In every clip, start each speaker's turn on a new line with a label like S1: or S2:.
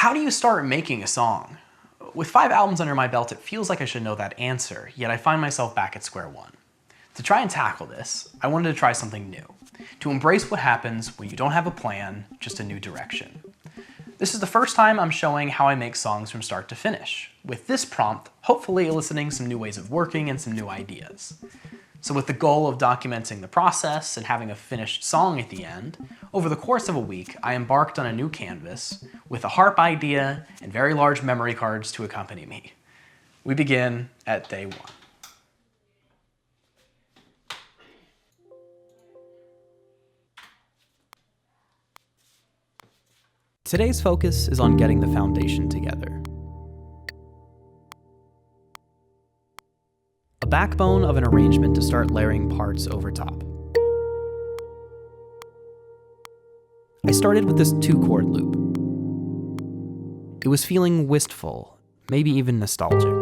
S1: How do you start making a song? With 5 albums under my belt, it feels like I should know that answer, yet I find myself back at square one. To try and tackle this, I wanted to try something new. To embrace what happens when you don't have a plan, just a new direction. This is the first time I'm showing how I make songs from start to finish, with this prompt hopefully eliciting some new ways of working and some new ideas. So with the goal of documenting the process and having a finished song at the end, over the course of a week, I embarked on a new canvas with a harp idea and very large memory cards to accompany me. We begin at day 1. Today's focus is on getting the foundation together. A backbone of an arrangement to start layering parts over top. I started with this 2-chord loop. It was feeling wistful, maybe even nostalgic.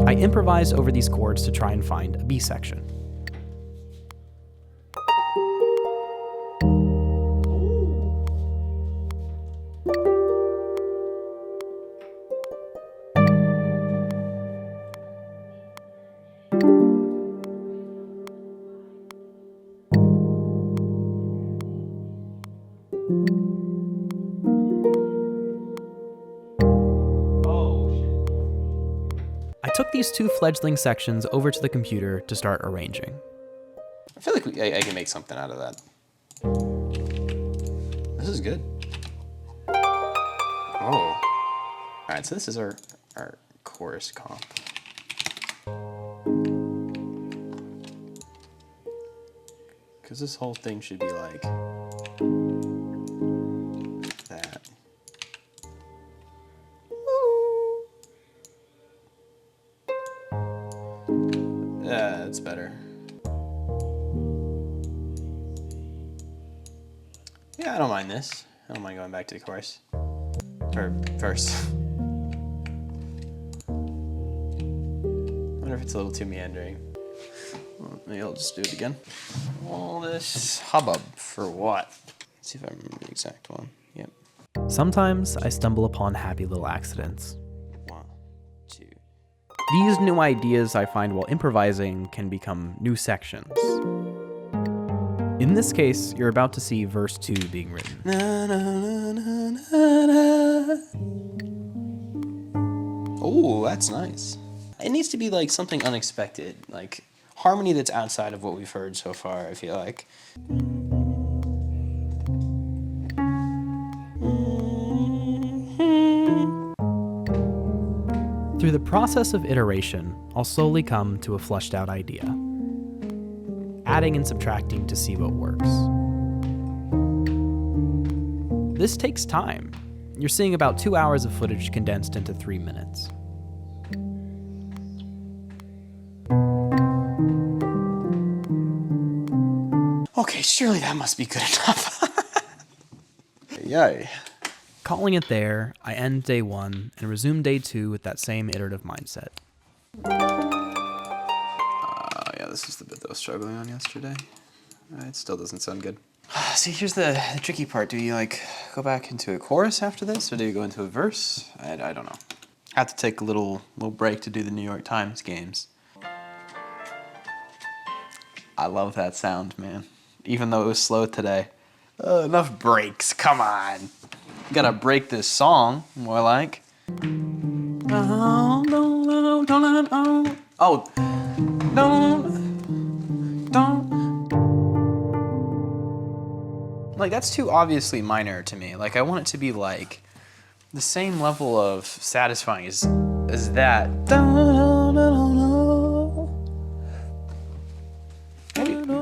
S1: I improvised over these chords to try and find a B section. I took these 2 fledgling sections over to the computer to start arranging.
S2: I feel like I can make something out of that. This is good. Oh. All right, so this is our chorus comp. Because this whole thing should be like that. That's better. Yeah, I don't mind this. I don't mind going back to the chorus. Or verse. I wonder if it's a little too meandering. Well, maybe I'll just do it again. All this hubbub for what? Let's see if I remember the exact one. Yep.
S1: Sometimes I stumble upon happy little accidents.
S2: 1, 2.
S1: These new ideas I find while improvising can become new sections. In this case, you're about to see verse 2 being written.
S2: Na, na, na, na, na, na. Oh, that's nice. It needs to be like something unexpected, like harmony that's outside of what we've heard so far, I feel like.
S1: Through the process of iteration, I'll slowly come to a fleshed out idea, adding and subtracting to see what works. This takes time. You're seeing about 2 hours of footage condensed into 3 minutes.
S2: Okay, surely that must be good enough. Yay.
S1: Calling it there, I end day 1 and resume day 2 with that same iterative mindset.
S2: Yeah, this is the bit that I was struggling on yesterday. It still doesn't sound good. See, here's the tricky part. Do you like go back into a chorus after this, or do you go into a verse? I don't know. I have to take a little break to do the New York Times games. I love that sound, man. Even though it was slow today. Enough breaks, come on. Gotta break this song, more like. Oh, don't. Like, that's too obviously minor to me. Like, I want it to be like the same level of satisfying as that.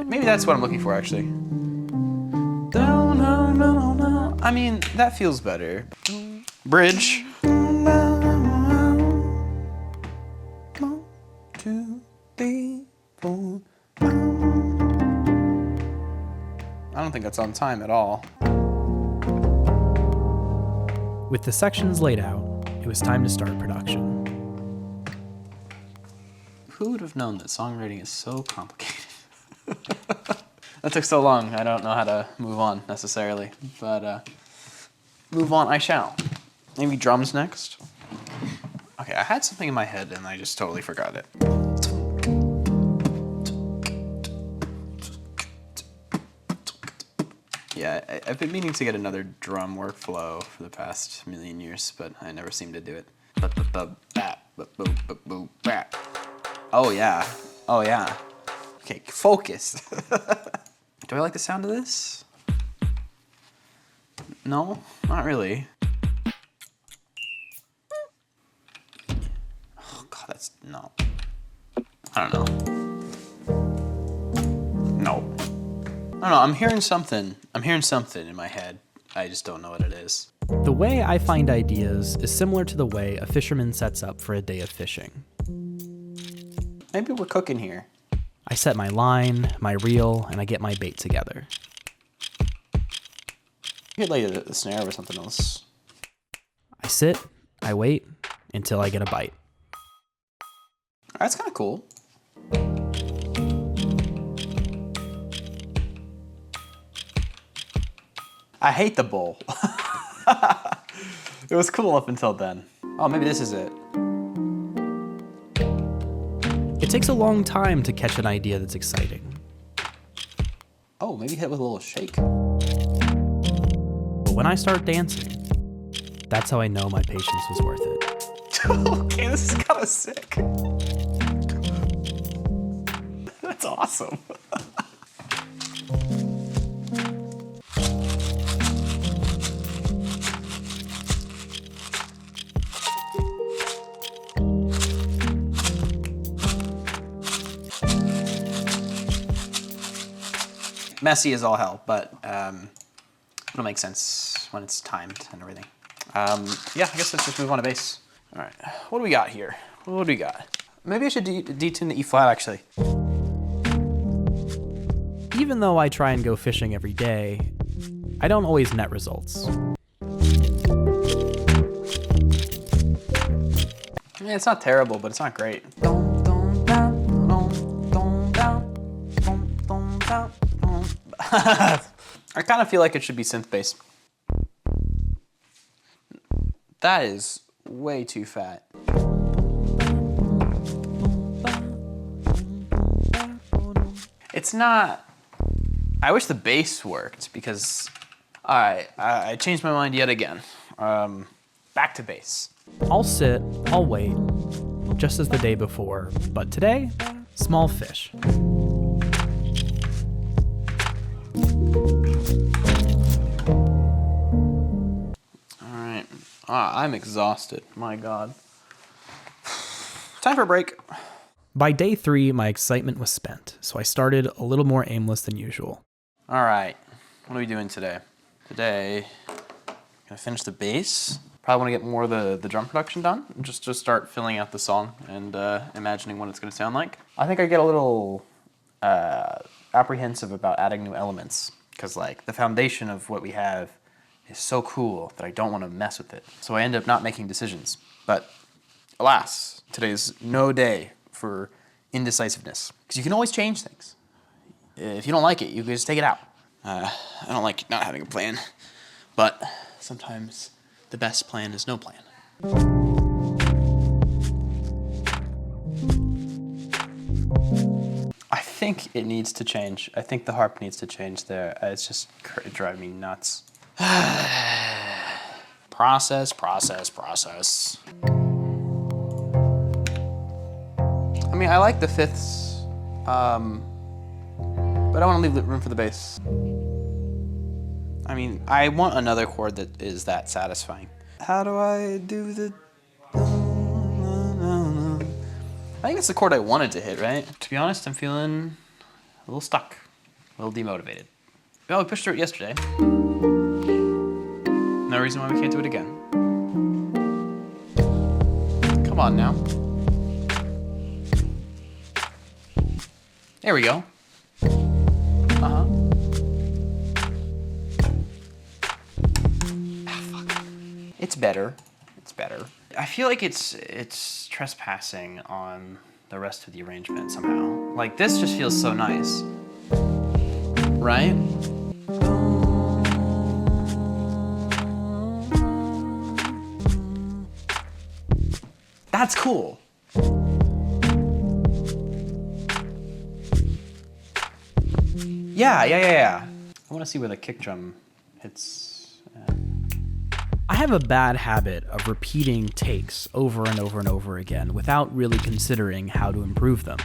S2: Maybe that's what I'm looking for, actually. I mean, that feels better. Bridge. I don't think that's on time at all.
S1: With the sections laid out, it was time to start production.
S2: Who would have known that songwriting is so complicated? That took so long. I don't know how to move on necessarily, but move on I shall. Maybe drums next. Okay, I had something in my head and I just totally forgot it. Yeah, I've been meaning to get another drum workflow for the past million years, but I never seem to do it. Oh yeah, oh yeah. Okay, focus. Do I like the sound of this? No, not really. Oh God, that's, no. I don't know. No. I don't know, I'm hearing something. I'm hearing something in my head. I just don't know what it is.
S1: The way I find ideas is similar to the way a fisherman sets up for a day of fishing.
S2: Maybe we're cooking here.
S1: I set my line, my reel, and I get my bait together.
S2: You could lay the snare or something else.
S1: I sit, I wait, until I get a bite.
S2: That's kind of cool. I hate the bowl. It was cool up until then. Oh, maybe this is it.
S1: It takes a long time to catch an idea that's exciting.
S2: Oh, maybe hit it with a little shake.
S1: But when I start dancing, that's how I know my patience was worth it.
S2: Okay, this is kind of sick. That's awesome. Messy as all hell, but it'll make sense when it's timed and everything. Yeah, I guess let's just move on to bass. All right, what do we got here? What do we got? Maybe I should detune the E flat actually.
S1: Even though I try and go fishing every day, I don't always net results.
S2: Yeah, it's not terrible, but it's not great. I kind of feel like it should be synth bass. That is way too fat. It's not. I wish the bass worked because I changed my mind yet again. Back to bass.
S1: I'll sit, I'll wait, just as the day before, but today, small fish.
S2: Alright. I'm exhausted. My God. Time for a break.
S1: By day 3, my excitement was spent, so I started a little more aimless than usual.
S2: Alright. What are we doing today? Today, I'm gonna finish the bass. Probably want to get more of the drum production done. Just start filling out the song and imagining what it's gonna sound like. I think I get a little apprehensive about adding new elements because like the foundation of what we have is so cool that I don't want to mess with it. So I end up not making decisions. But alas, today's no day for indecisiveness because you can always change things. If you don't like it, you can just take it out. I don't like not having a plan, but sometimes the best plan is no plan. I think it needs to change. I think the harp needs to change there. It's just driving me nuts. Process. I mean, I like the fifths, but I want to leave room for the bass. I mean, I want another chord that is that satisfying. How do I do the... I think it's the chord I wanted to hit, right? To be honest, I'm feeling a little stuck, a little demotivated. Well, we pushed through it yesterday. No reason why we can't do it again. Come on now. There we go. Uh-huh. It's better. It's better. I feel like it's trespassing on the rest of the arrangement somehow. Like this just feels so nice.
S1: right? That's cool. Yeah. I want to see where the kick drum hits. I have a bad habit of repeating takes over and over and over again without really considering how to improve them.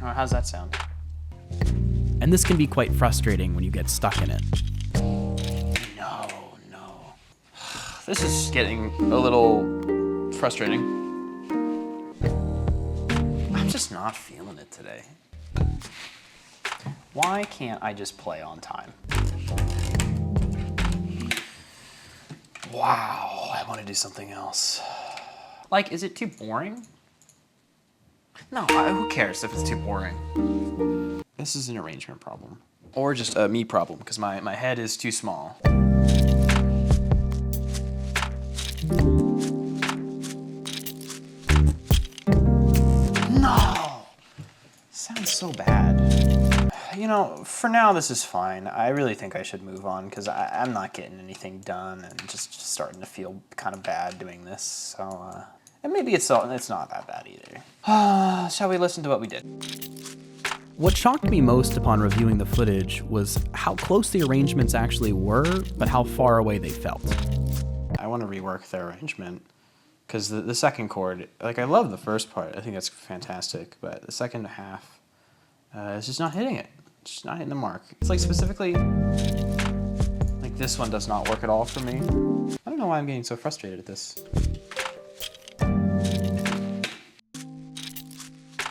S1: Oh, how's that sound? And this can be quite frustrating when you get stuck in it. No. This is getting a little frustrating. I'm just not feeling it today. Why can't I just play on time? Wow, I want to do something else. Like, is it too boring? No, who cares if it's too boring? This is an arrangement problem. Or just a me problem, because my head is too small. No! Sounds so bad. You know, for now this is fine. I really think I should move on because I'm not getting anything done and just starting to feel kind of bad doing this. So, and maybe it's not that bad either. Shall we listen to what we did? What shocked me most upon reviewing the footage was how close the arrangements actually were, but how far away they felt. I want to rework the arrangement because the second chord, like I love the first part. I think that's fantastic, but the second half is just not hitting it. It's just not hitting the mark. It's like specifically, like this one does not work at all for me. I don't know why I'm getting so frustrated at this.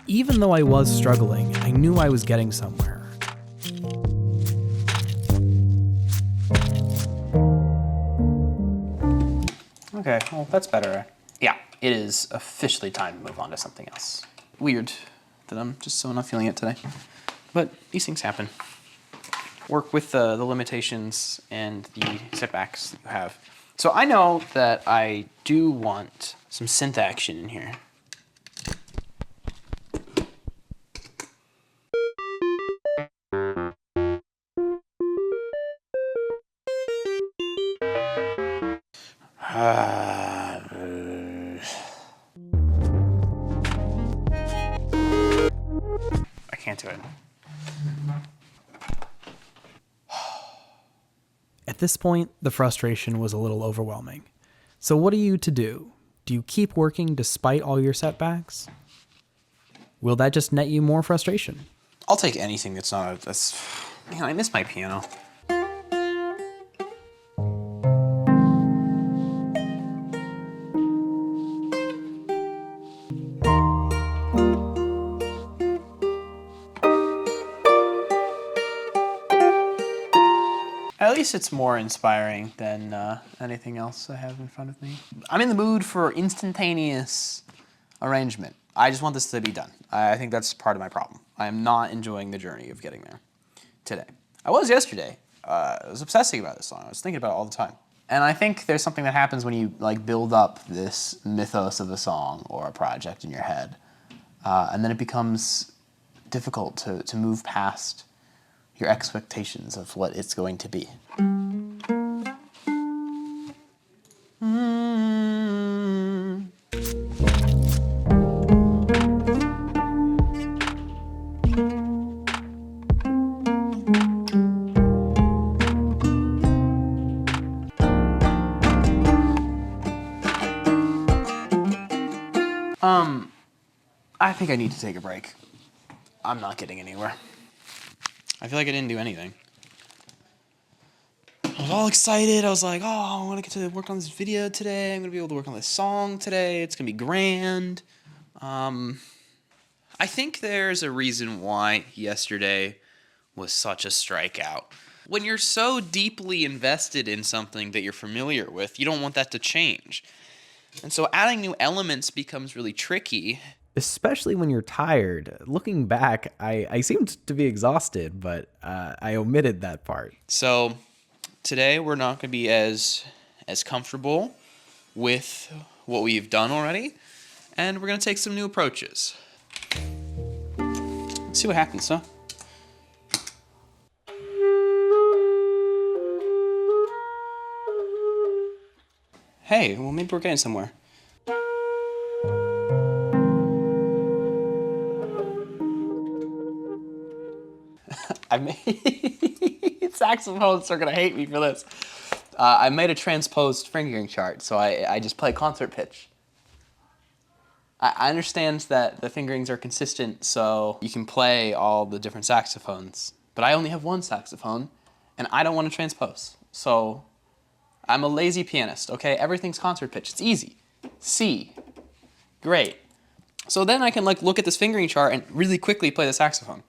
S1: Even though I was struggling, I knew I was getting somewhere. Okay, well, that's better. Yeah, it is officially time to move on to something else. Weird that I'm just so not feeling it today. But these things happen. Work with the limitations and the setbacks that you have. So I know that I do want some synth action in here. I can't do it. At this point, the frustration was a little overwhelming. So what are you to do? Do you keep working despite all your setbacks? Will that just net you more frustration? I'll take anything that's not man, I miss my piano. At least it's more inspiring than anything else I have in front of me. I'm in the mood for instantaneous arrangement. I just want this to be done. I think that's part of my problem. I am not enjoying the journey of getting there today. I was yesterday. I was obsessing about this song. I was thinking about it all the time. And I think there's something that happens when you like build up this mythos of a song or a project in your head. And then it becomes difficult to move past your expectations of what it's going to be. I think I need to take a break. I'm not getting anywhere. I feel like I didn't do anything. I was all excited. I was like, oh, I want to get to work on this video today. I'm going to be able to work on this song today. It's going to be grand. I think there's a reason why yesterday was such a strikeout. When you're so deeply invested in something that you're familiar with, you don't want that to change. And so adding new elements becomes really tricky. Especially when you're tired. Looking back, I seemed to be exhausted, but I omitted that part. So today we're not going to be as comfortable with what we've done already, and we're going to take some new approaches. Let's see what happens, huh?
S2: Hey, well maybe we're getting somewhere. I made saxophonists are gonna hate me for this. I made a transposed fingering chart, so I just play concert pitch. I understand that the fingerings are consistent, so you can play all the different saxophones, but I only have one saxophone, and I don't want to transpose. So I'm a lazy pianist, okay? Everything's concert pitch. It's easy. C. Great. So then I can like look at this fingering chart and really quickly play the saxophone.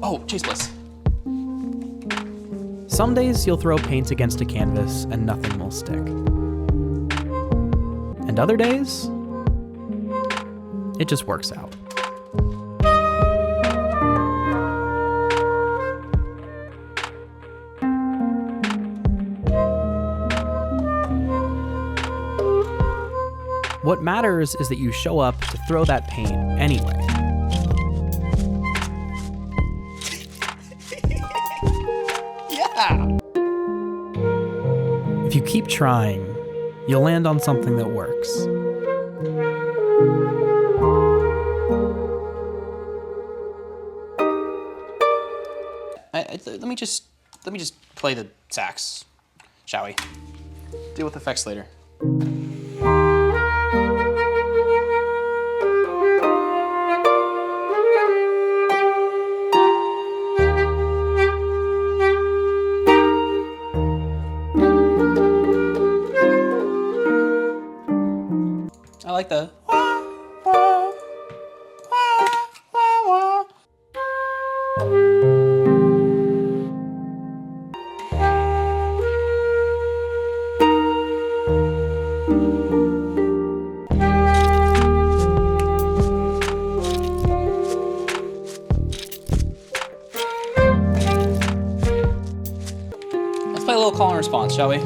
S2: Oh, chase bliss.
S1: Some days you'll throw paint against a canvas and nothing will stick. And other days, it just works out. What matters is that you show up to throw that paint anyway.
S2: Yeah!
S1: If you keep trying, you'll land on something that works.
S2: Let me just play the sax, shall we? Deal with effects later. I like the Let's play a little call and response, shall we?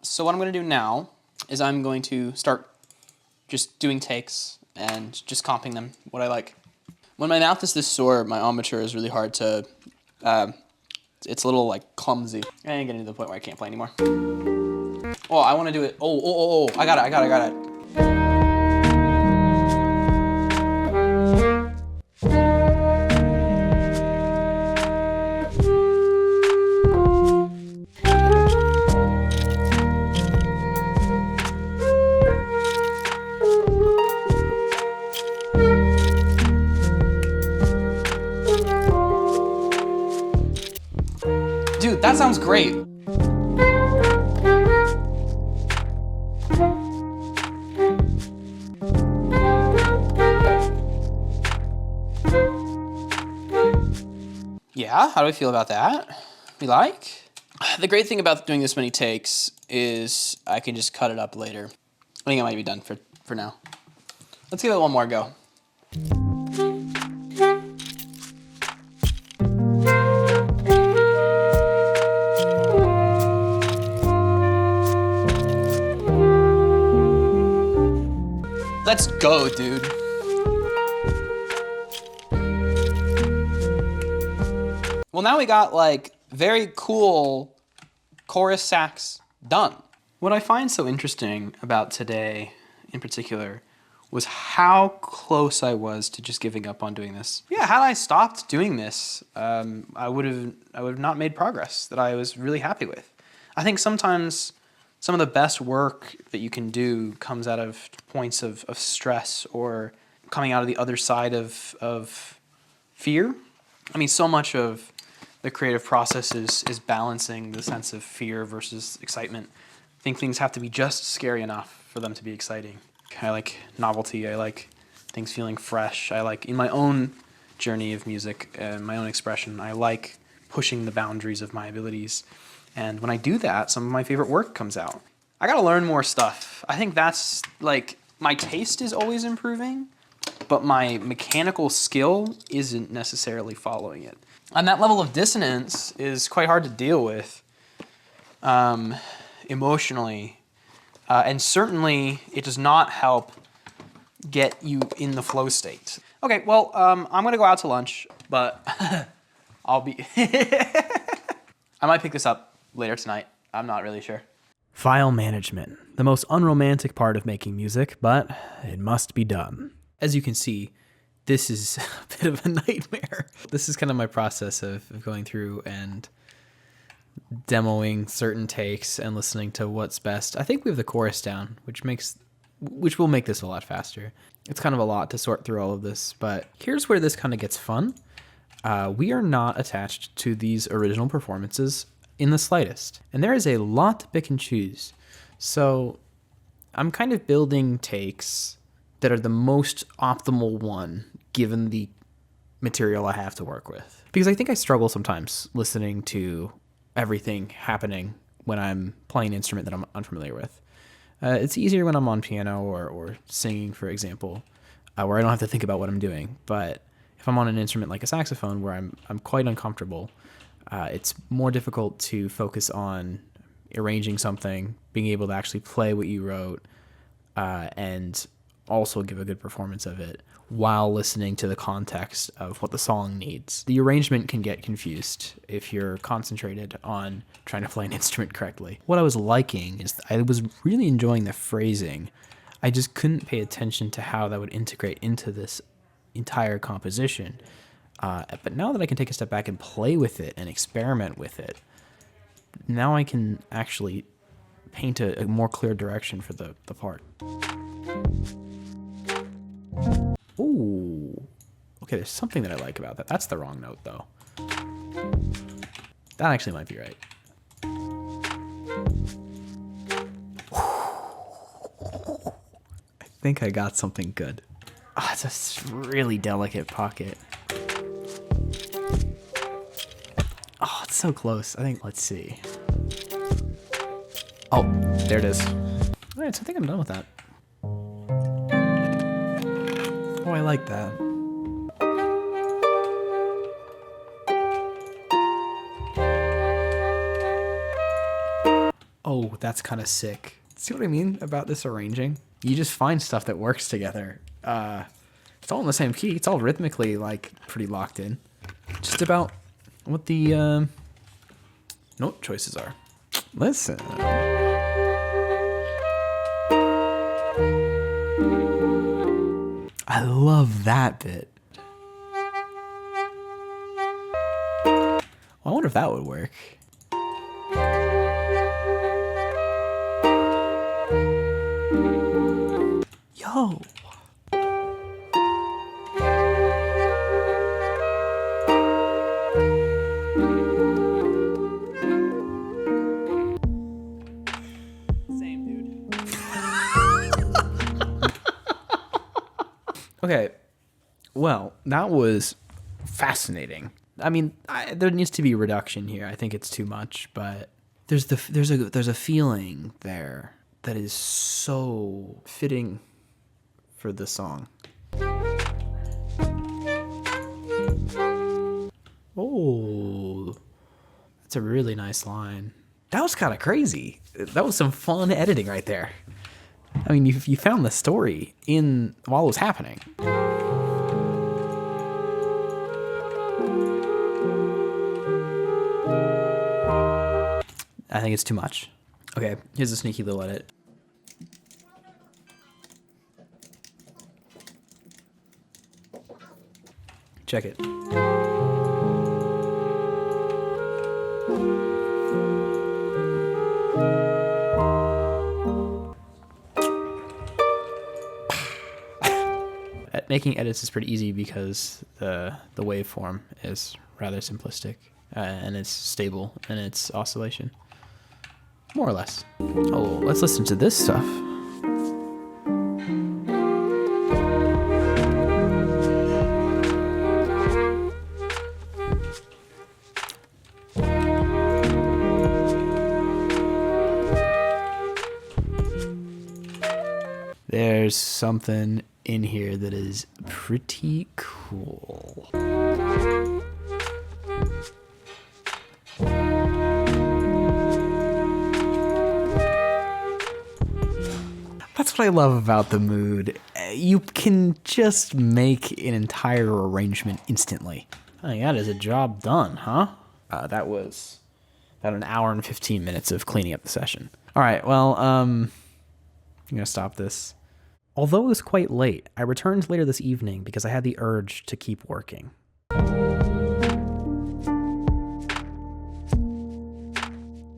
S2: So what I'm going to do now is I'm going to start just doing takes and just comping them, what I like. When my mouth is this sore, my embouchure is really hard to, it's a little like clumsy. I ain't getting to the point where I can't play anymore. Oh, I want to do it. Oh, I got it. Dude, that sounds great. Yeah, how do I feel about that? We like? The great thing about doing this many takes is I can just cut it up later. I think I might be done for now. Let's give it one more go. Let's go, dude. Well, now we got like very cool chorus sax done. What I find so interesting about today in particular was how close I was to just giving up on doing this. Yeah, had I stopped doing this, I would have not made progress that I was really happy with. I think sometimes some of the best work that you can do comes out of points of stress or coming out of the other side of fear. I mean, so much of the creative process is balancing the sense of fear versus excitement. I think things have to be just scary enough for them to be exciting. I like novelty. I like things feeling fresh. I like, in my own journey of music and my own expression, I like pushing the boundaries of my abilities. And when I do that, some of my favorite work comes out. I gotta learn more stuff. I think that's like, my taste is always improving, but my mechanical skill isn't necessarily following it. And that level of dissonance is quite hard to deal with emotionally. And certainly it does not help get you in the flow state. Okay, well, I'm gonna go out to lunch, but I'll be, I might pick this up later tonight. I'm not really sure.
S1: File management, the most unromantic part of making music, but it must be done.
S2: As you can see, this is a bit of a nightmare. This is kind of my process of going through and demoing certain takes and listening to what's best. I think we have the chorus down, which will make this a lot faster. It's kind of a lot to sort through all of this, but here's where this kind of gets fun. We are not attached to these original performances in the slightest, and there is a lot to pick and choose. So I'm kind of building takes that are the most optimal one given the material I have to work with. Because I think I struggle sometimes listening to everything happening when I'm playing an instrument that I'm unfamiliar with. It's easier when I'm on piano or singing, for example, where I don't have to think about what I'm doing. But if I'm on an instrument like a saxophone where I'm quite uncomfortable, it's more difficult to focus on arranging something, being able to actually play what you wrote, and also give a good performance of it while listening to the context of what the song needs. The arrangement can get confused if you're concentrated on trying to play an instrument correctly. What I was liking is I was really enjoying the phrasing. I just couldn't pay attention to how that would integrate into this entire composition. But now that I can take a step back and play with it and experiment with it, now I can actually paint a more clear direction for the part. Ooh. Okay, there's something that I like about that. That's the wrong note, though. That actually might be right. I think I got something good. Ah, it's a really delicate pocket. Oh, it's so close. I think, let's see. Oh, there it is. All right, so I think I'm done with that. Oh, I like that. Oh, that's kind of sick. See what I mean about this arranging? You just find stuff that works together. It's all in the same key. It's all rhythmically, like, pretty locked in. Just about what the note choices are. Listen. I love that bit. Well, I wonder if that would work. Yo. Same, dude. Okay. Well, that was fascinating. I mean, there needs to be reduction here. I think it's too much, but there's a feeling there that is so fitting for the song. Oh, that's a really nice line. That was kind of crazy. That was some fun editing right there. I mean, you found the story while it was happening. I think it's too much. Okay, here's a sneaky little edit.
S1: Check it. Making edits is pretty easy because the waveform is rather simplistic and it's stable in its oscillation, more or less. Oh, let's listen to this stuff. There's something in here that is pretty cool. That's what I love about the Mood. You can just make an entire arrangement instantly. Oh, that is a job done, huh? That was about an hour and 15 minutes of cleaning up the session. All right, well, I'm gonna stop this. Although it was quite late, I returned later this evening because I had the urge to keep working.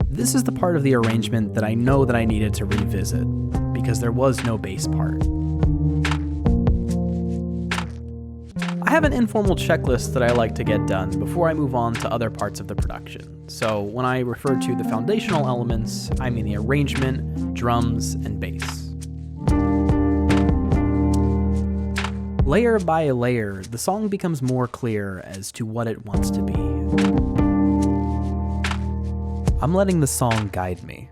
S1: This is the part of the arrangement that I know that I needed to revisit, because there was no bass part. I have an informal checklist that I like to get done before I move on to other parts of the production. So when I refer to the foundational elements, I mean the arrangement, drums, and bass. Layer by layer, the song becomes more clear as to what it wants to be. I'm letting the song guide me.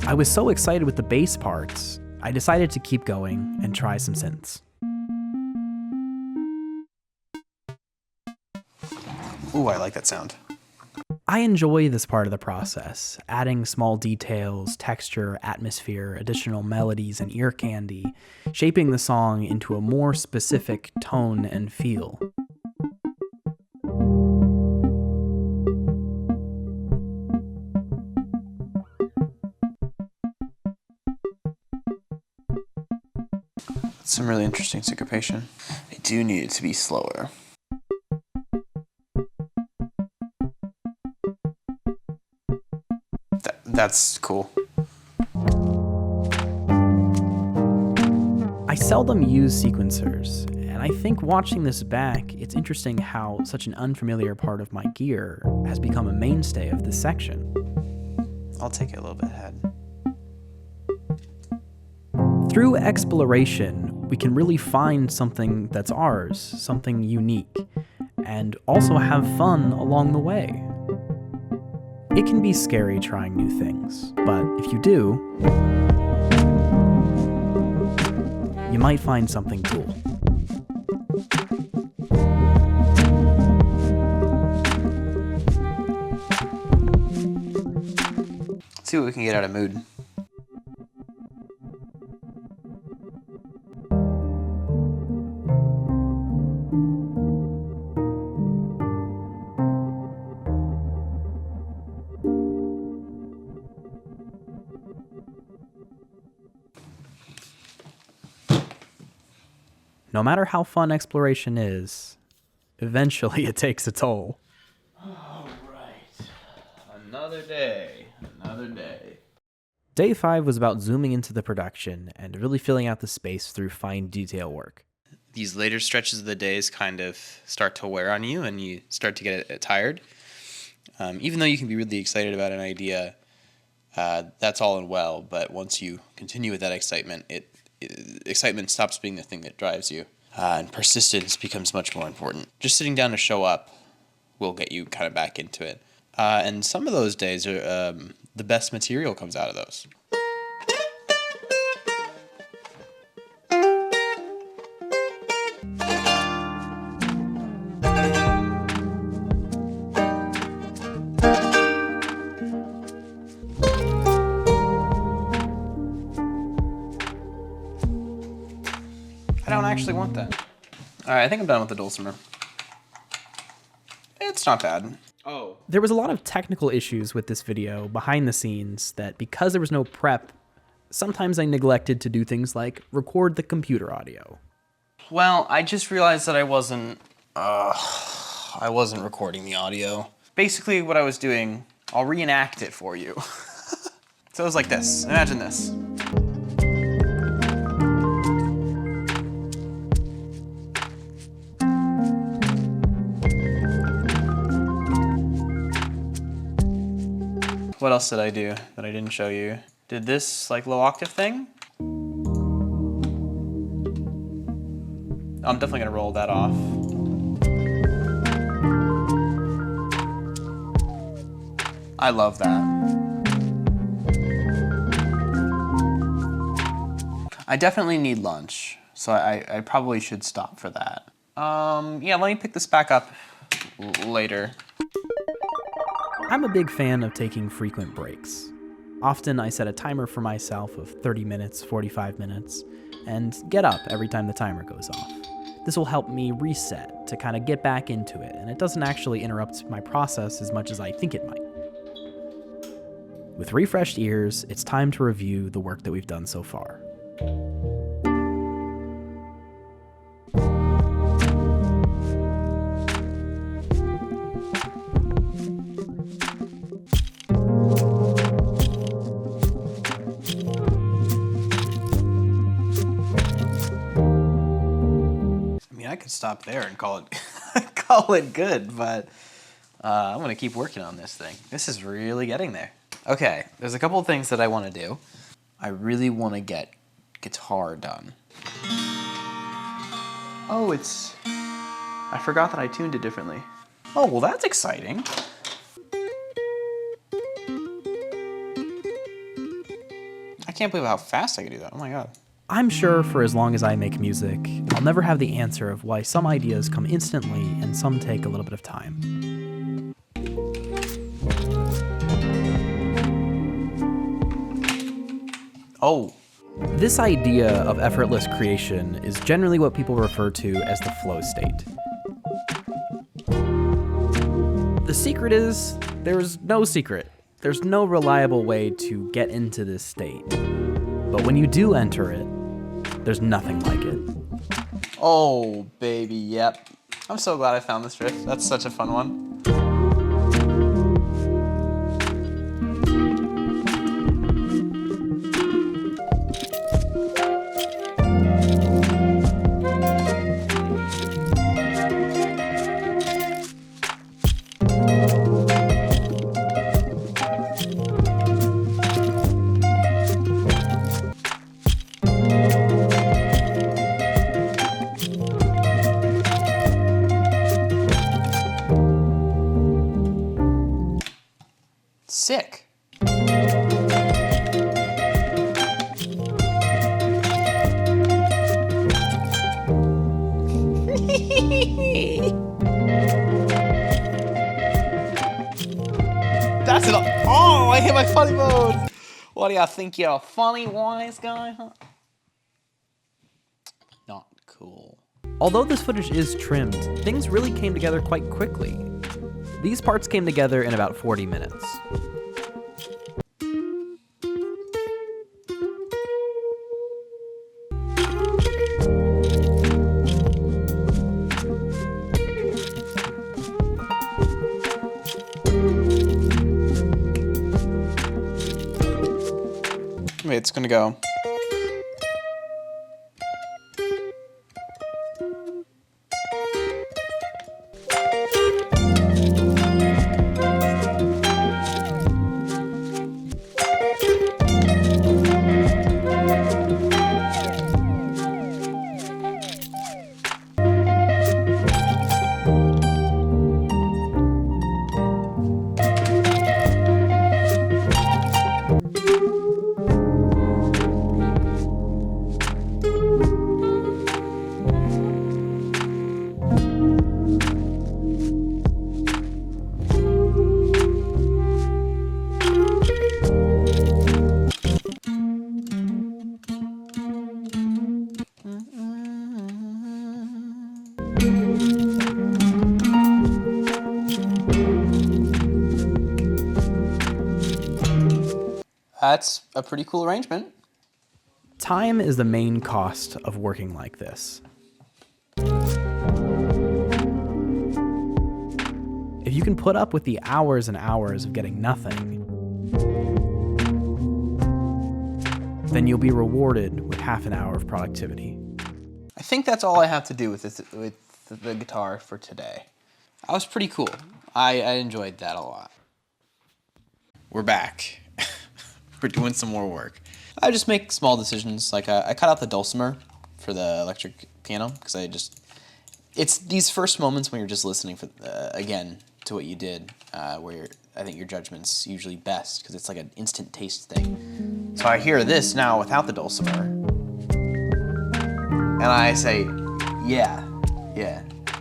S1: I was so excited with the bass parts, I decided to keep going and try some synths.
S2: Ooh, I like that sound.
S1: I enjoy this part of the process, adding small details, texture, atmosphere, additional melodies, and ear candy, shaping the song into a more specific tone and feel.
S2: That's some really interesting syncopation. I do need it to be slower. That's cool.
S1: I seldom use sequencers, and I think watching this back, it's interesting how such an unfamiliar part of my gear has become a mainstay of this section.
S2: I'll take it a little bit ahead.
S1: Through exploration, we can really find something that's ours, something unique, and also have fun along the way. It can be scary trying new things, but if you do, you might find something cool.
S2: Let's see what we can get out of Mood.
S1: No matter how fun exploration is, eventually it takes a toll.
S2: All right. Another day. Another day.
S1: Day 5 was about zooming into the production and really filling out the space through fine detail work.
S2: These later stretches of the days kind of start to wear on you and you start to get tired. Even though you can be really excited about an idea, that's all and well, but once you continue with that excitement, excitement stops being the thing that drives you, and persistence becomes much more important. Just sitting down to show up will get you kind of back into it. And some of those days, are the best material comes out of those. I don't actually want that. All right, I think I'm done with the dulcimer. It's not bad. Oh.
S1: There was a lot of technical issues with this video behind the scenes that, because there was no prep, sometimes I neglected to do things like record the computer audio.
S2: Well, I just realized that I wasn't recording the audio. Basically what I was doing, I'll reenact it for you. So it was like this, imagine this. What else did I do that I didn't show you? Did this like low octave thing. I'm definitely gonna roll that off. I love that. I definitely need lunch, so I probably should stop for that. Yeah, let me pick this back up later.
S1: I'm a big fan of taking frequent breaks. Often I set a timer for myself of 30 minutes, 45 minutes, and get up every time the timer goes off. This will help me reset to kind of get back into it, and it doesn't actually interrupt my process as much as I think it might. With refreshed ears, it's time to review the work that we've done so far.
S2: I could stop there and call it good, but I'm gonna keep working on this thing. This is really getting there. Okay, there's a couple of things that I want to do. I really want to get guitar done. Oh, I forgot that I tuned it differently. Oh, well that's exciting. I can't believe how fast I can do that. Oh my god.
S1: I'm sure for as long as I make music, I'll never have the answer of why some ideas come instantly and some take a little bit of time.
S2: Oh.
S1: This idea of effortless creation is generally what people refer to as the flow state. The secret is, there's no secret. There's no reliable way to get into this state. But when you do enter it, there's nothing like it.
S2: Oh, baby, yep. I'm so glad I found this riff. That's such a fun one. Sick. That's it. Oh, I hit my funny bone. What do y'all think? You're a funny wise guy, huh? Not cool.
S1: Although this footage is trimmed, things really came together quite quickly. These parts came together in about 40 minutes.
S2: Wait, it's gonna go. That's a pretty cool arrangement.
S1: Time is the main cost of working like this. If you can put up with the hours and hours of getting nothing, then you'll be rewarded with half an hour of productivity.
S2: I think that's all I have to do with the guitar for today. That was pretty cool. I enjoyed that a lot. We're back. We're doing some more work. I just make small decisions. Like I cut out the dulcimer for the electric piano because it's these first moments when you're just listening for again to what you did where I think your judgment's usually best because it's like an instant taste thing. So I hear this now without the dulcimer, and I say, yeah.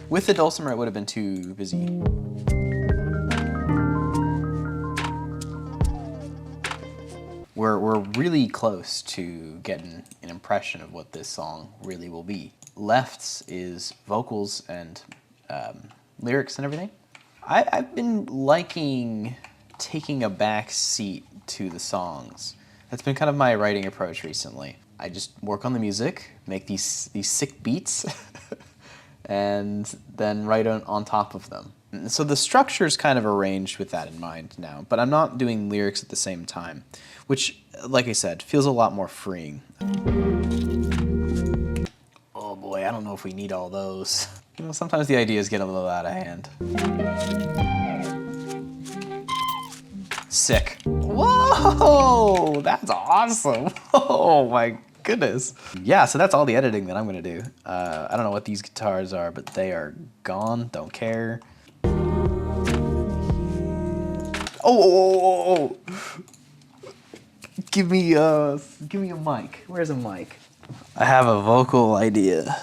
S2: With the dulcimer, it would have been too busy. We're really close to getting an impression of what this song really will be. Lefts is vocals and lyrics and everything. I've been liking taking a back seat to the songs. That's been kind of my writing approach recently. I just work on the music, make these sick beats, and then write on top of them. So the structure is kind of arranged with that in mind now, but I'm not doing lyrics at the same time, which, like I said, feels a lot more freeing. Oh boy, I don't know if we need all those. You know, sometimes the ideas get a little out of hand. Sick. Whoa, that's awesome. Oh my goodness. Yeah, so that's all the editing that I'm gonna do. I don't know what these guitars are, but they are gone, don't care. Oh. Give me a mic. Where's a mic? I have a vocal idea.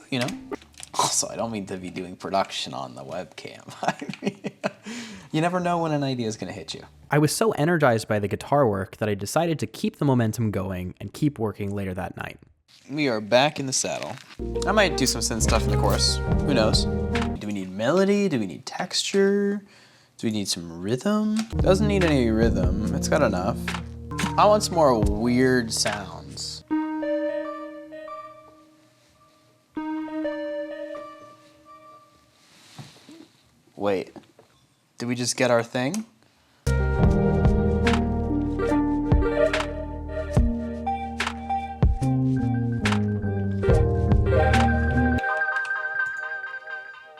S2: You know? Also, I don't mean to be doing production on the webcam. I mean, you never know when an idea is going to hit you.
S1: I was so energized by the guitar work that I decided to keep the momentum going and keep working later that night.
S2: We are back in the saddle. I might do some synth stuff in the chorus. Who knows? Do we need melody? Do we need texture? Do we need some rhythm? Doesn't need any rhythm. It's got enough. I want some more weird sounds. Wait, did we just get our thing?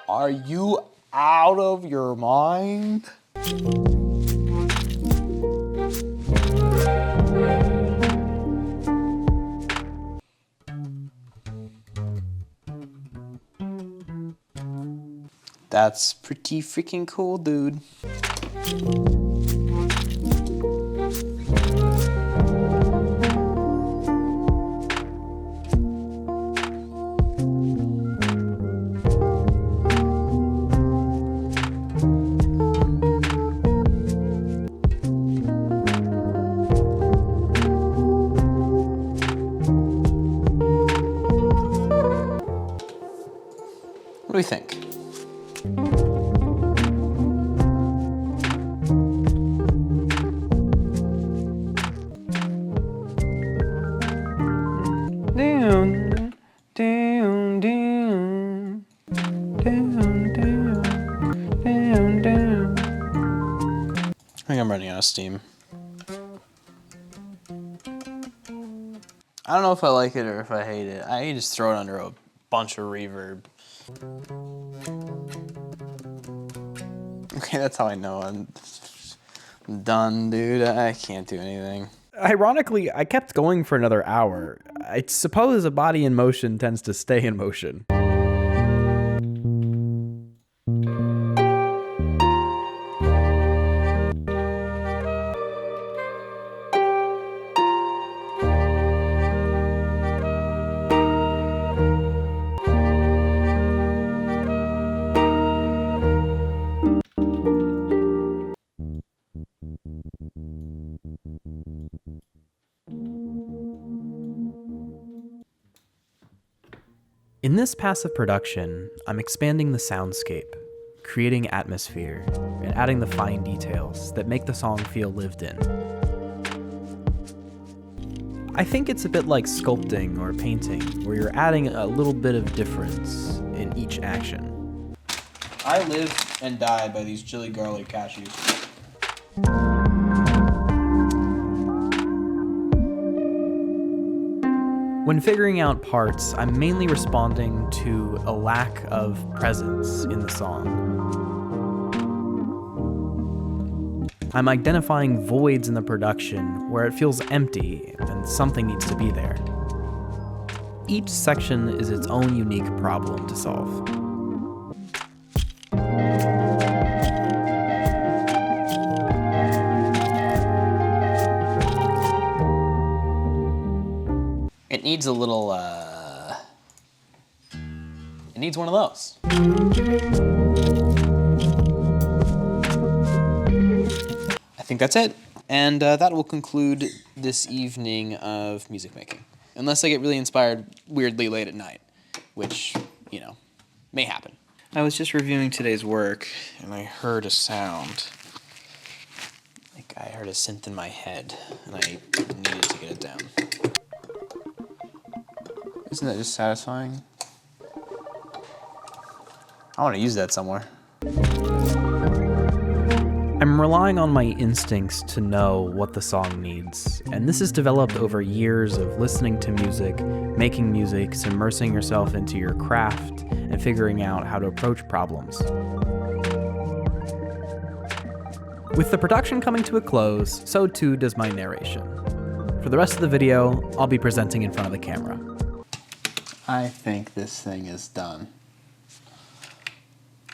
S2: Are you out of your mind? That's pretty freaking cool, dude. What do we think? I think I'm running out of steam. I don't know if I like it or if I hate it. I just throw it under a bunch of reverb. Okay, that's how I know I'm done, dude. I can't do anything.
S1: Ironically, I kept going for another hour. I suppose a body in motion tends to stay in motion. In this passive production, I'm expanding the soundscape, creating atmosphere, and adding the fine details that make the song feel lived in. I think it's a bit like sculpting or painting, where you're adding a little bit of difference in each action.
S2: I live and die by these chili garlic cashews.
S1: When figuring out parts, I'm mainly responding to a lack of presence in the song. I'm identifying voids in the production where it feels empty and something needs to be there. Each section is its own unique problem to solve.
S2: It needs a little, it needs one of those. I think that's it. And that will conclude this evening of music making. Unless I get really inspired weirdly late at night, which, you know, may happen. I was just reviewing today's work, and I heard a sound. Like, I heard a synth in my head, and I needed to get it down. Isn't that just satisfying? I want to use that somewhere.
S1: I'm relying on my instincts to know what the song needs, and this is developed over years of listening to music, making music, immersing yourself into your craft, and figuring out how to approach problems. With the production coming to a close, so too does my narration. For the rest of the video, I'll be presenting in front of the camera.
S2: I think this thing is done.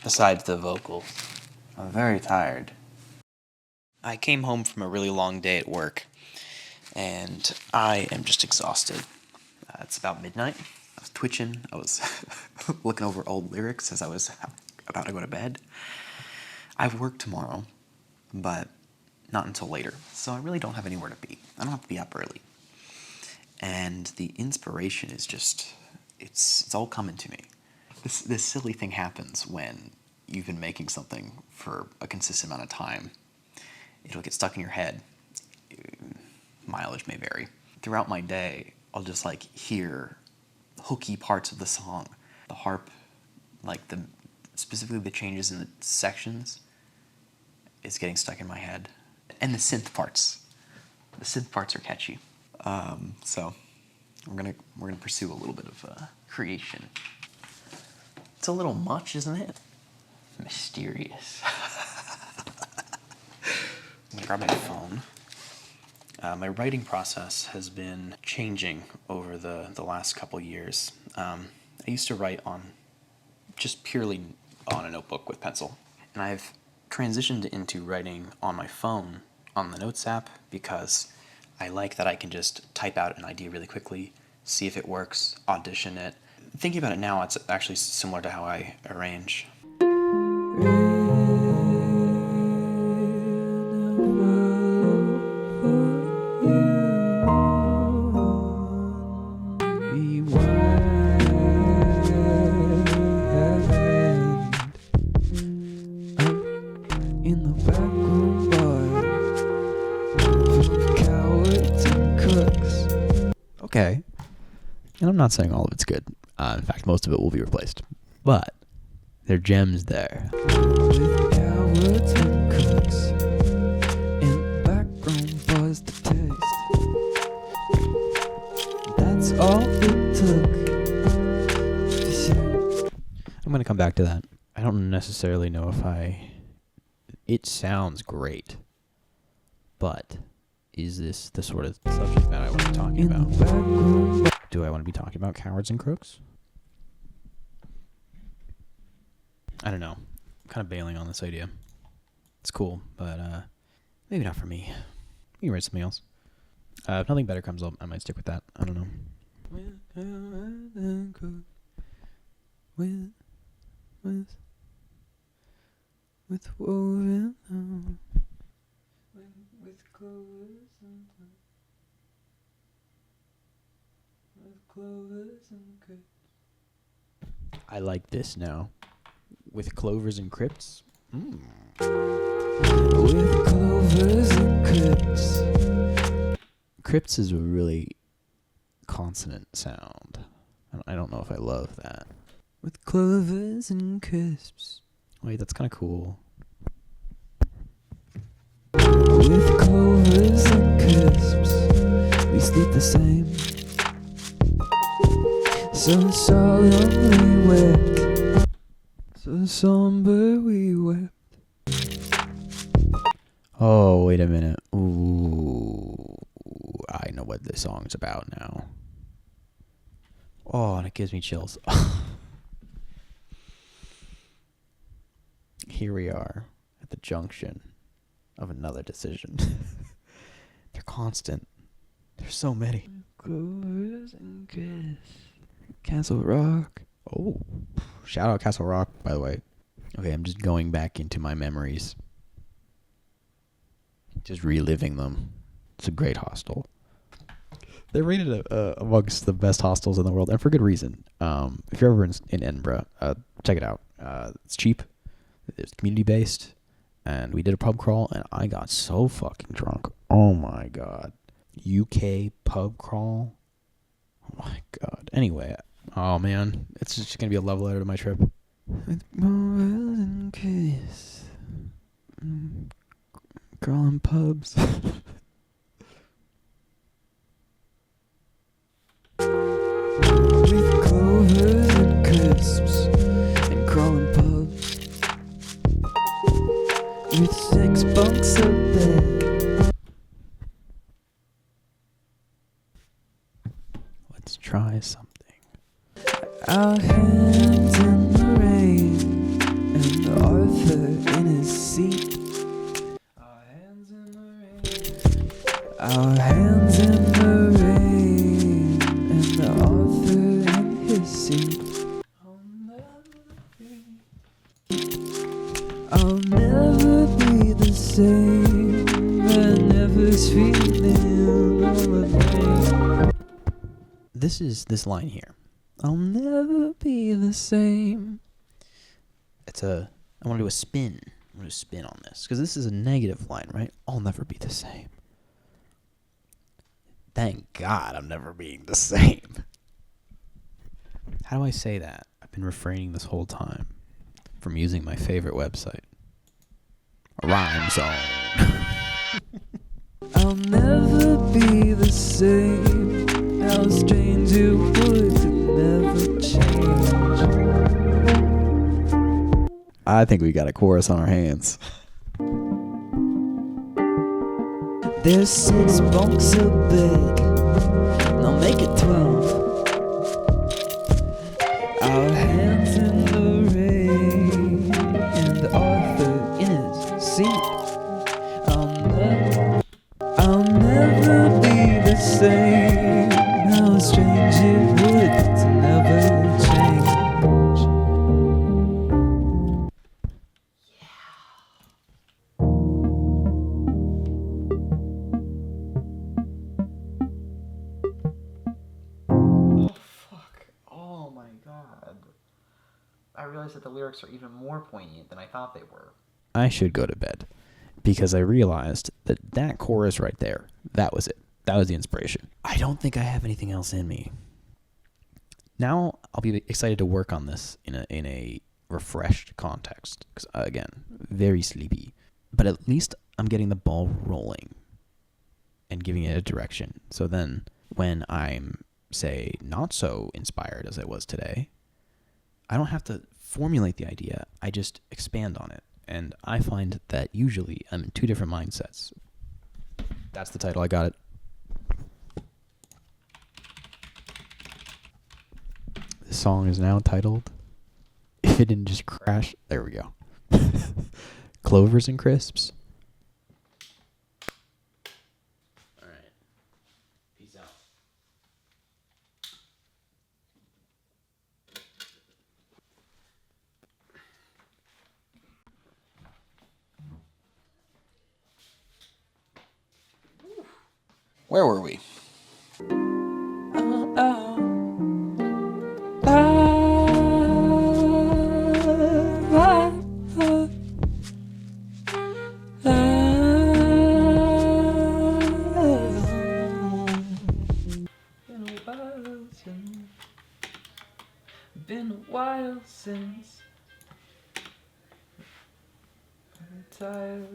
S2: Besides the vocals. I'm very tired. I came home from a really long day at work, and I am just exhausted. It's about midnight. I was twitching. I was looking over old lyrics as I was about to go to bed. I have work tomorrow, but not until later, so I really don't have anywhere to be. I don't have to be up early. And the inspiration is just, it's all coming to me. This silly thing happens when you've been making something for a consistent amount of time. It'll get stuck in your head. Mileage may vary. Throughout my day, I'll just like hear hooky parts of the song. The harp, like specifically the changes in the sections, is getting stuck in my head. And the synth parts. The synth parts are catchy. So we're gonna pursue a little bit of creation. It's a little much, isn't it? Mysterious. I'm gonna grab my phone. My writing process has been changing over the last couple years. I used to write just purely on a notebook with pencil, and I've transitioned into writing on my phone on the Notes app because I like that I can just type out an idea really quickly, see if it works, audition it. Thinking about it now, it's actually similar to how I arrange.
S1: Okay. And I'm not saying all of it's good. In fact, most of it will be replaced. But there are gems there. With cowards and cooks, in background buzz the taste. That's all it took. I'm going to come back to that. I don't necessarily know if it sounds great, but is this the sort of subject that I want to be talking about? Do I want to be talking about cowards and crooks? I don't know. I'm kind of bailing on this idea. It's cool, but maybe not for me. You can write something else. If nothing better comes up, I might stick with that. I don't know. With woven with clovers and crisps. I like this now. With clovers and crisps. With clovers and crisps. Crisps is a really
S2: consonant sound. I don't know if I love that. With clovers and crisps. Wait, that's kind of cool. With clovers and crisps, we sleep the same. So solemnly wept, so somber we wept. Oh, wait a minute. Ooh, I know what this song's about now. Oh, and it gives me chills. Here we are at the junction of another decision. They're constant. There's so many. Clovers and Crisps. Castle Rock. Oh, shout out Castle Rock, by the way. Okay, I'm just going back into my memories. Just reliving them. It's a great hostel. They're rated amongst the best hostels in the world, and for good reason. If you're ever in Edinburgh, check it out. It's cheap. It's community-based. And we did a pub crawl, and I got so fucking drunk. Oh, my God. UK pub crawl? Oh, my God. Anyway, oh, man. It's just going to be a love letter to my trip. With Braelen and Crisps. Crawling pubs. With clovers and crisps and crawling pubs. With 6 bunks of bed. Let's try something. Our hands in the rain and Arthur in his seat. Our hands in the rain. Our hands in the rain and Arthur in his seat. I'll never be the same. I never feeling all of me. This is this line here. I'll never be the same. I want to do a spin. I'm going to spin on this because this is a negative line, right? I'll never be the same. Thank God I'm never being the same. How do I say that? I've been refraining this whole time from using my favorite website, Rhyme Zone. I'll never be the same. How strange it would to never change. I think we got a chorus on our hands. There's 6 bunks of bed. Now make it 12. Our hands in the rain and Arthur in his seat. I'll never be the same. How strange it would to never change. Oh, fuck. Oh, my God. I realized that the lyrics are even more poignant than I thought they were. I should go to bed because I realized that chorus right there, that was it. That was the inspiration. I don't think I have anything else in me. Now I'll be excited to work on this in a refreshed context. Because again, very sleepy. But at least I'm getting the ball rolling and giving it a direction. So then when I'm, say, not so inspired as I was today, I don't have to formulate the idea. I just expand on it. And I find that usually I'm in 2 different mindsets. That's the title. I got it. The song is now titled, If It Didn't Just Crash. There we go. Clovers and Crisps. All right. Peace out. Where were we?
S3: been a while since I'm tireless.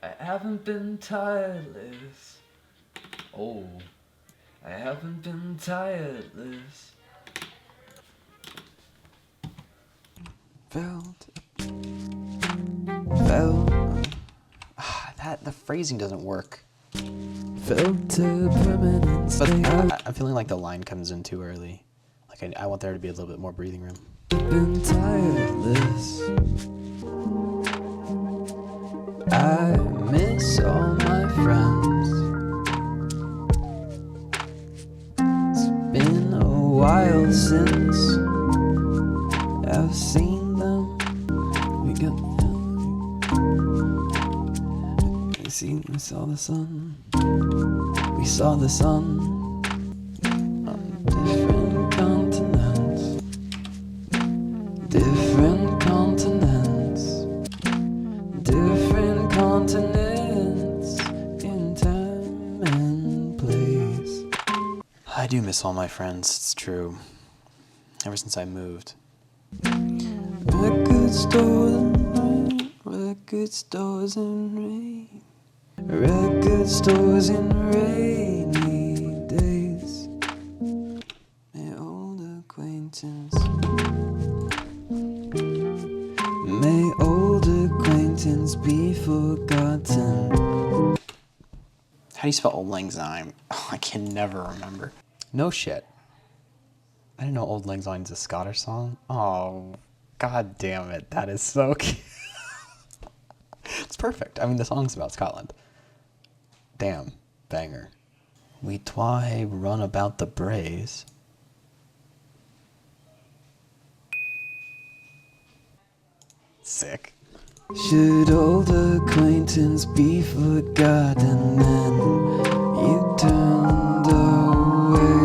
S3: I haven't been tireless. Oh, I haven't been tireless.
S2: Felt. The phrasing doesn't work.
S3: Felt a permanent
S2: But
S3: state.
S2: I'm feeling like the line comes in too early. Like I want there to be a little bit more breathing room.
S3: Been tireless. I miss all my friends. It's been a while since I've seen them. We saw the sun. We saw the sun on different continents. Different continents. Different continents in time and place.
S2: I do miss all my friends, it's true. Ever since I moved.
S3: Record stores and rain. Record stores and rain. Record stores in rainy days. May old acquaintance. May old acquaintance be forgotten.
S2: How do you spell Old Lang Syne? Oh, I can never remember. No shit. I didn't know Old Lang Syne's a Scottish song. Oh, god damn it. That is so cute. It's perfect. I mean, the song's about Scotland. Damn. Banger. We twy run about the braes. Sick.
S3: Should old acquaintance be forgotten, then you turned away.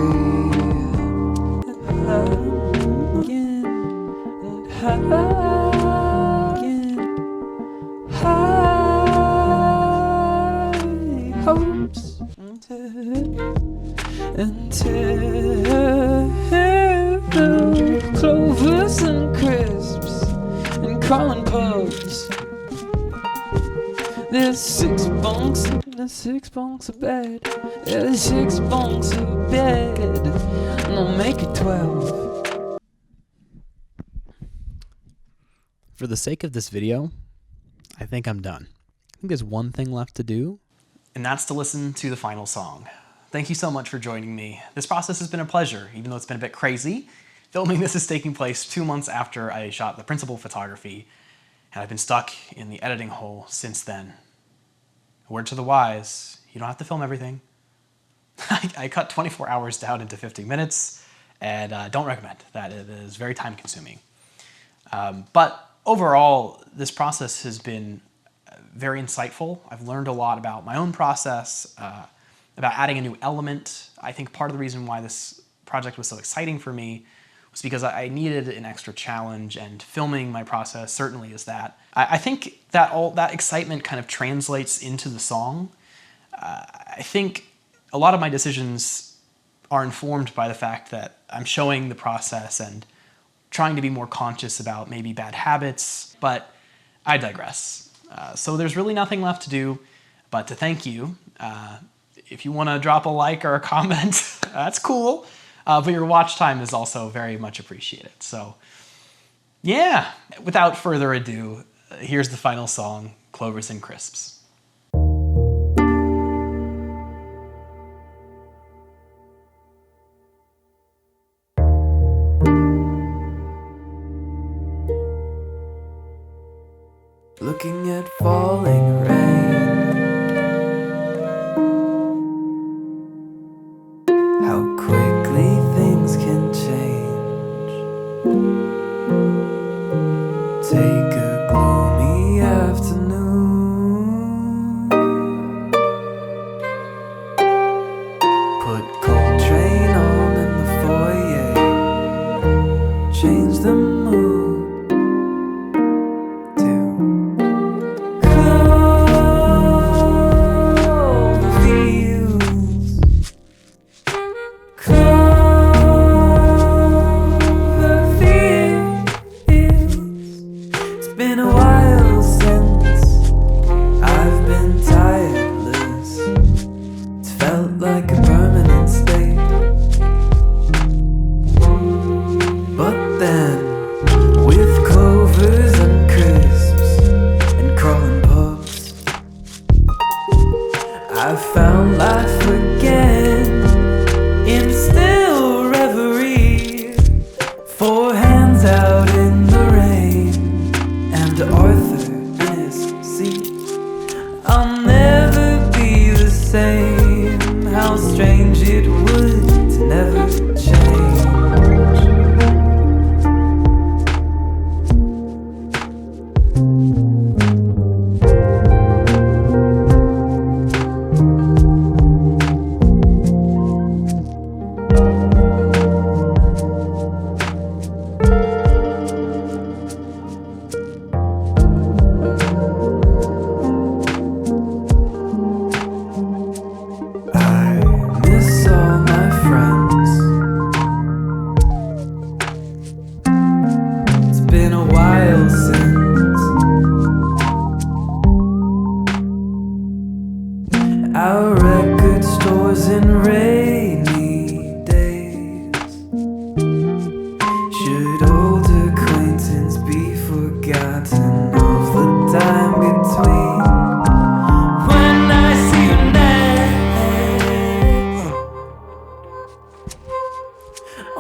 S3: Again and high hopes until Clovers and Crisps and crawling pubs. There's six bunks of bed. There's 6 bunks of bed. And I'll make it 12.
S2: For the sake of this video, I think I'm done. I think there's one thing left to do.
S1: And that's to listen to the final song. Thank you so much for joining me. This process has been a pleasure, even though it's been a bit crazy. Filming this is taking place 2 months after I shot the principal photography, and I've been stuck in the editing hole since then. A word to the wise, you don't have to film everything. I cut 24 hours down into 50 minutes, and don't recommend that. It is very time consuming. But overall, this process has been very insightful. I've learned a lot about my own process, about adding a new element. I think part of the reason why this project was so exciting for me was because I needed an extra challenge, and filming my process certainly is that. I think that all that excitement kind of translates into the song. I think a lot of my decisions are informed by the fact that I'm showing the process and trying to be more conscious about maybe bad habits, but I digress. So there's really nothing left to do but to thank you. If you want to drop a like or a comment, that's cool. But your watch time is also very much appreciated. So yeah, without further ado, here's the final song, Clovers and Crisps.
S3: Looking at falling rain. How quickly things can change. Take a gloomy afternoon. Put Coltrane on in the foyer. Change the mood to come.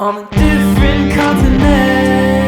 S3: on a different continent.